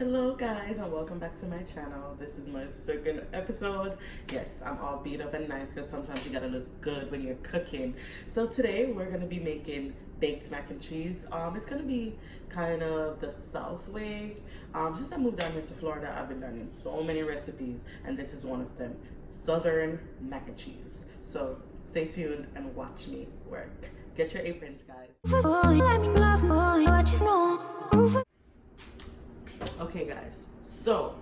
Hello guys and welcome back to my channel. This is my second episode. Yes, I'm all beat up and nice because sometimes you gotta look good when you're cooking. So today we're gonna be making baked mac and cheese. It's gonna be kind of the South way. Since I moved down here to Florida, I've been learning so many recipes and this is one of them. Southern mac and cheese. So stay tuned and watch me work. Get your aprons, guys. Okay guys, so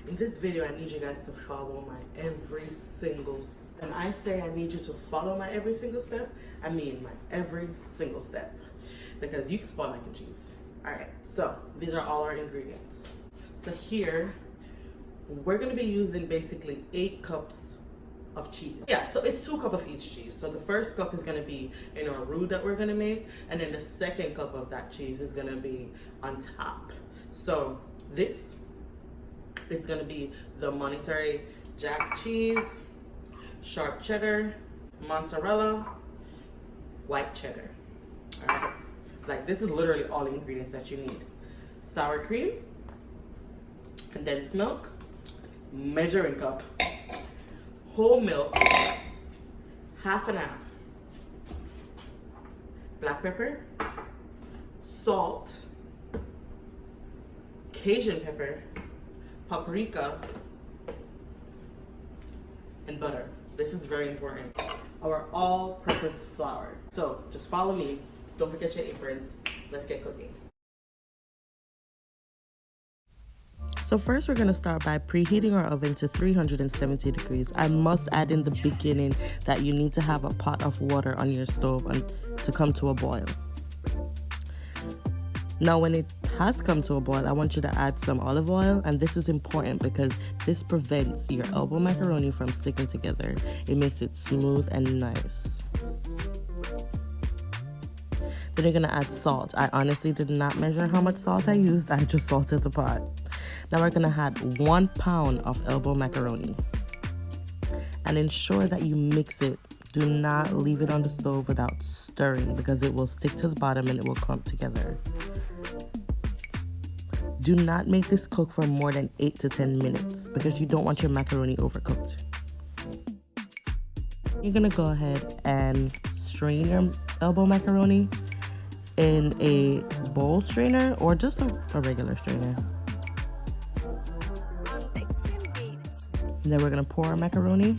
in this video I need you guys to follow my every single step. And I say I need you to follow my every single step, I mean my every single step. Because you can spoil mac and cheese. Alright, so these are all our ingredients. So here, we're going to be using basically 8 cups of cheese. Yeah, so it's 2 cups of each cheese. So the first cup is going to be in our roux that we're going to make. And then the second cup of that cheese is going to be on top. So this is going to be the Monterey Jack Cheese, Sharp Cheddar, Mozzarella, white cheddar. Alright? Like, this is literally all the ingredients that you need. Sour cream, condensed milk, measuring cup, whole milk, half and half, black pepper, salt, Cajun pepper, paprika, and butter. This is very important. Our all-purpose flour. So just follow me. Don't forget your aprons. Let's get cooking. So first we're going to start by preheating our oven to 370 degrees. I must add in the beginning that you need to have a pot of water on your stove and to come to a boil. Now when it has come to a boil, I want you to add some olive oil, and this is important because this prevents your elbow macaroni from sticking together. It makes it smooth and nice. Then you're gonna add salt. I honestly did not measure how much salt I used. I just salted the pot. Now we're gonna add 1 pound of elbow macaroni. And ensure that you mix it. Do not leave it on the stove without stirring because it will stick to the bottom and it will clump together. Do not make this cook for more than 8 to 10 minutes because you don't want your macaroni overcooked. You're gonna go ahead and strain your elbow macaroni in a bowl strainer or just a regular strainer. And then we're gonna pour our macaroni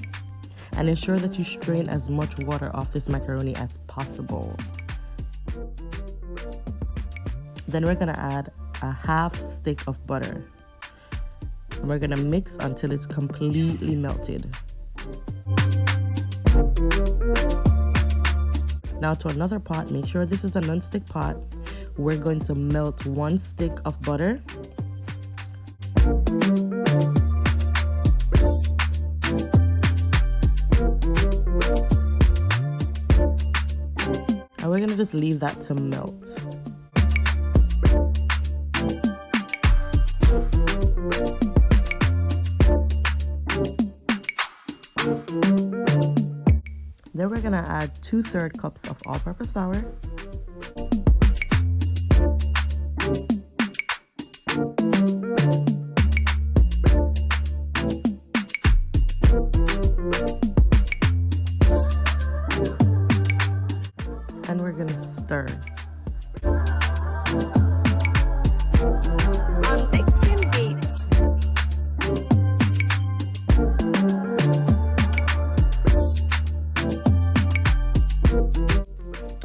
and ensure that you strain as much water off this macaroni as possible. Then we're gonna add a half stick of butter. And we're gonna mix until it's completely melted. Now to another pot, make sure this is a non-stick pot. We're going to melt 1 stick of butter. And we're gonna just leave that to melt. Then we're gonna add 2/3 cups of all-purpose flour. And we're gonna stir.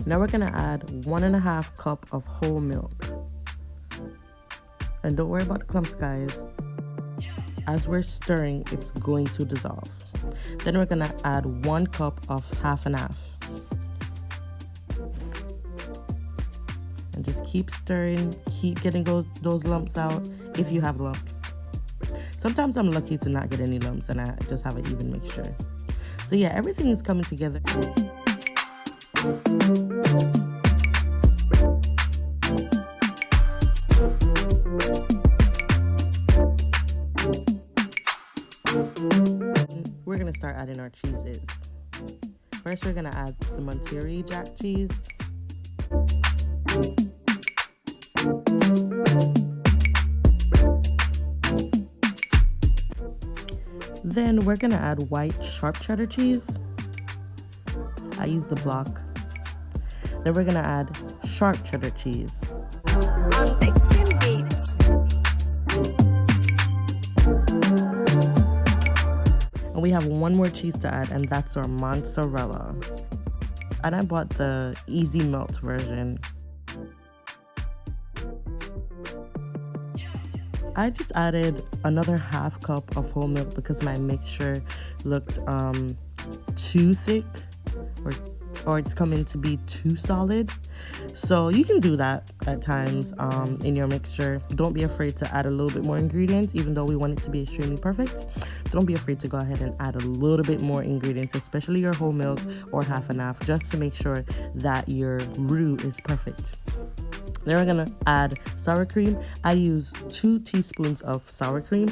Now we're gonna add 1.5 cup of whole milk. And don't worry about the clumps, guys. As we're stirring, it's going to dissolve. Then we're gonna add 1 cup of half and half. And just keep stirring, keep getting those lumps out if you have lumps. Sometimes I'm lucky to not get any lumps and I just have an even mixture. So yeah, everything is coming together. We're gonna start adding our cheeses. First, we're gonna add the Monterey Jack Cheese. Then we're gonna add white sharp cheddar cheese. I use the block. Then we're gonna add sharp cheddar cheese. I'm mixing beats. And we have one more cheese to add, and that's our mozzarella. And I bought the easy melt version. I just added another half cup of whole milk because my mixture looked too thick, or it's coming to be too solid. So you can do that at times in your mixture. Don't be afraid to add a little bit more ingredients, even though we want it to be extremely perfect. Don't be afraid to go ahead and add a little bit more ingredients, especially your whole milk or half and half, just to make sure that your roux is perfect. Then we're gonna add sour cream. I use 2 teaspoons of sour cream.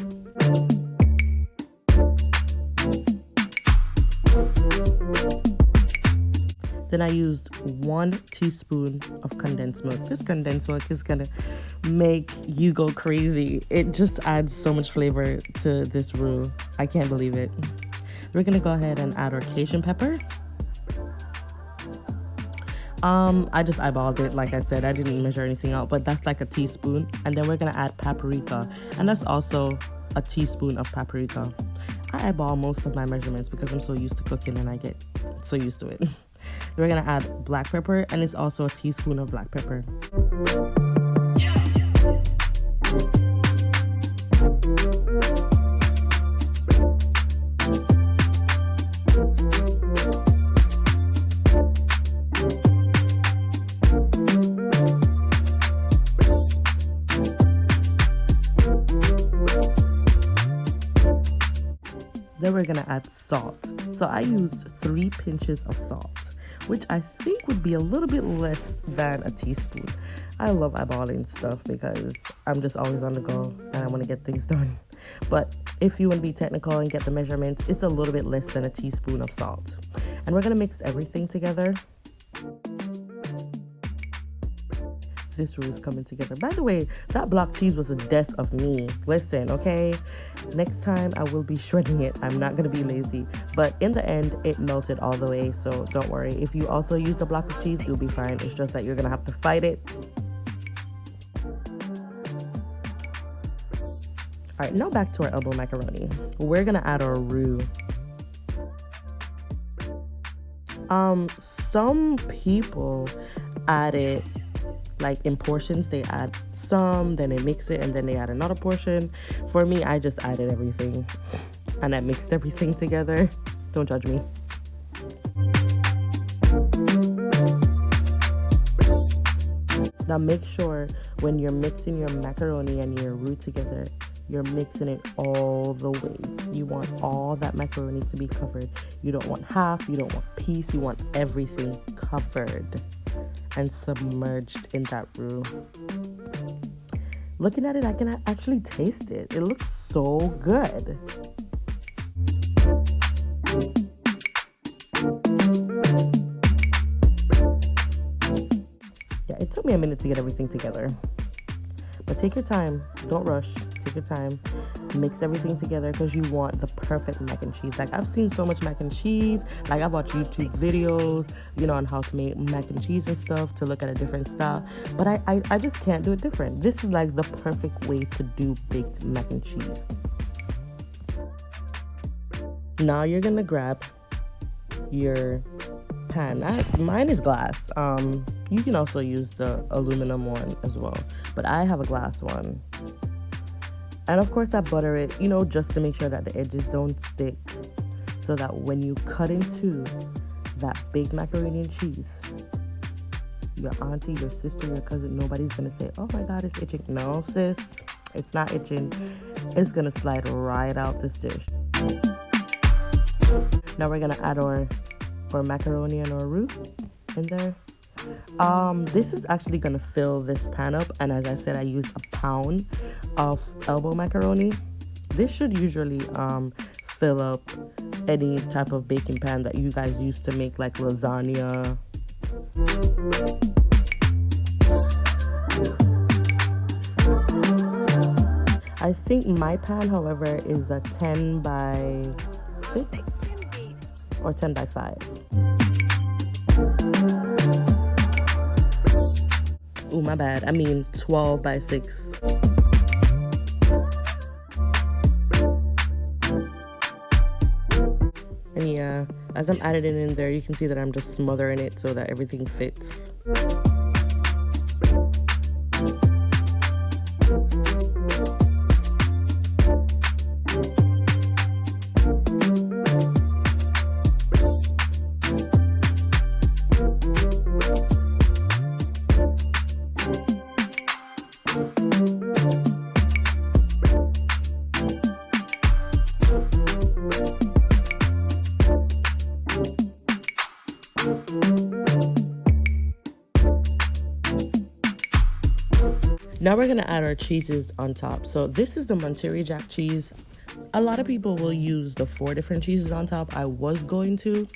Then I used 1 teaspoon of condensed milk. This condensed milk is gonna make you go crazy. It just adds so much flavor to this roux. I can't believe it. We're gonna go ahead and add our Cajun pepper. I just eyeballed it, like I said. I didn't measure anything out, but that's like a teaspoon. And then we're gonna add paprika, and that's also a teaspoon of paprika. I eyeball most of my measurements because I'm so used to cooking and I get so used to it. We're gonna add black pepper, and it's also a teaspoon of black pepper. Then we're gonna add salt. So I used 3 pinches of salt, which I think would be a little bit less than a teaspoon. I love eyeballing stuff because I'm just always on the go and I want to get things done. But if you want to be technical and get the measurements, it's a little bit less than a teaspoon of salt. And we're gonna mix everything together. This roux is coming together. By the way, that block cheese was the death of me. Listen, okay? Next time I will be shredding it. I'm not gonna be lazy. But in the end, it melted all the way, so don't worry. If you also use the block of cheese, you'll be fine. It's just that you're gonna have to fight it. All right, now back to our elbow macaroni. We're gonna add our roux. Some people add it like in portions. They add some, then they mix it, and then they add another portion. For me, I just added everything and I mixed everything together. Don't judge me. Now make sure when you're mixing your macaroni and your roux together, you're mixing it all the way. You want all that macaroni to be covered. You don't want half, you don't want piece, you want everything covered and submerged in that roux. Looking at it, I can actually taste it. It looks so good. Yeah, it took me a minute to get everything together. But take your time, don't rush, take your time. Mix everything together because you want the perfect mac and cheese. Like, I've seen so much mac and cheese. Like, I've watched YouTube videos, you know, on how to make mac and cheese and stuff to look at a different style. But I just can't do it different. This is like the perfect way to do baked mac and cheese. Now you're gonna grab your pan. Mine is glass. You can also use the aluminum one as well, but I have a glass one. And of course I butter it, you know, just to make sure that the edges don't stick, so that when you cut into that baked macaroni and cheese, your auntie, your sister, your cousin, nobody's gonna say, oh my God, it's itching. No, sis, it's not itching. It's gonna slide right out this dish. Now we're gonna add our macaroni and our roux in there. This is actually gonna fill this pan up, and as I said, I used a pound of elbow macaroni. This should usually fill up any type of baking pan that you guys use to make like lasagna. I I think my pan, however, is a 10 by 6 or 10 by 5. Oh, my bad. I mean 12 by 6. And yeah, as I'm adding it in there, you can see that I'm just smothering it so that everything fits. Now we're gonna add our cheeses on top. So this is the Monterey Jack cheese. A lot of people will use the 4 different cheeses on top. I was going to,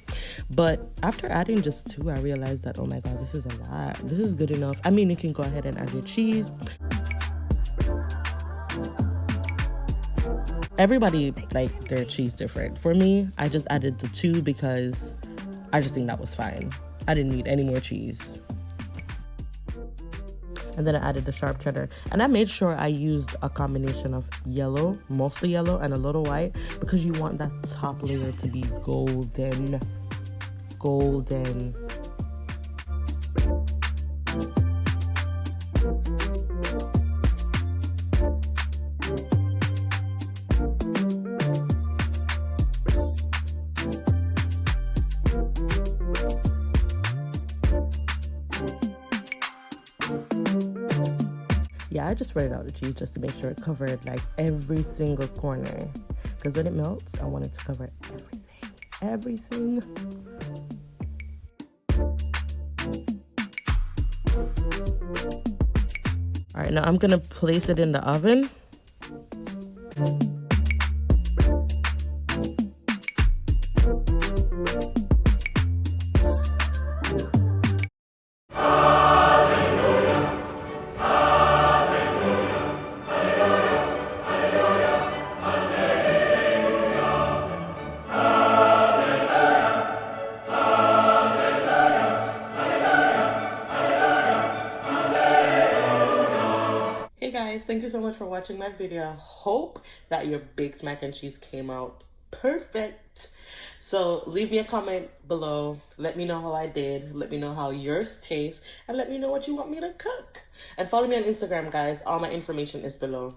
but after adding just 2, I realized that, oh my God, this is a lot. This is good enough. I mean, you can go ahead and add your cheese. Everybody like their cheese different. For me, I just added the 2 because I just think that was fine. I didn't need any more cheese. And then I added the sharp cheddar. And I made sure I used a combination of yellow, mostly yellow, and a little white, because you want that top layer to be golden. Golden. Yeah, I just spread out the cheese just to make sure it covered like every single corner. Because when it melts, I want it to cover everything. All right, now I'm gonna place it in the oven. Hey guys, thank you so much for watching my video. I hope that your baked mac and cheese came out perfect. So leave me a comment below. Let me know how I did. Let me know how yours tastes. And let me know what you want me to cook. And follow me on Instagram, guys. All my information is below.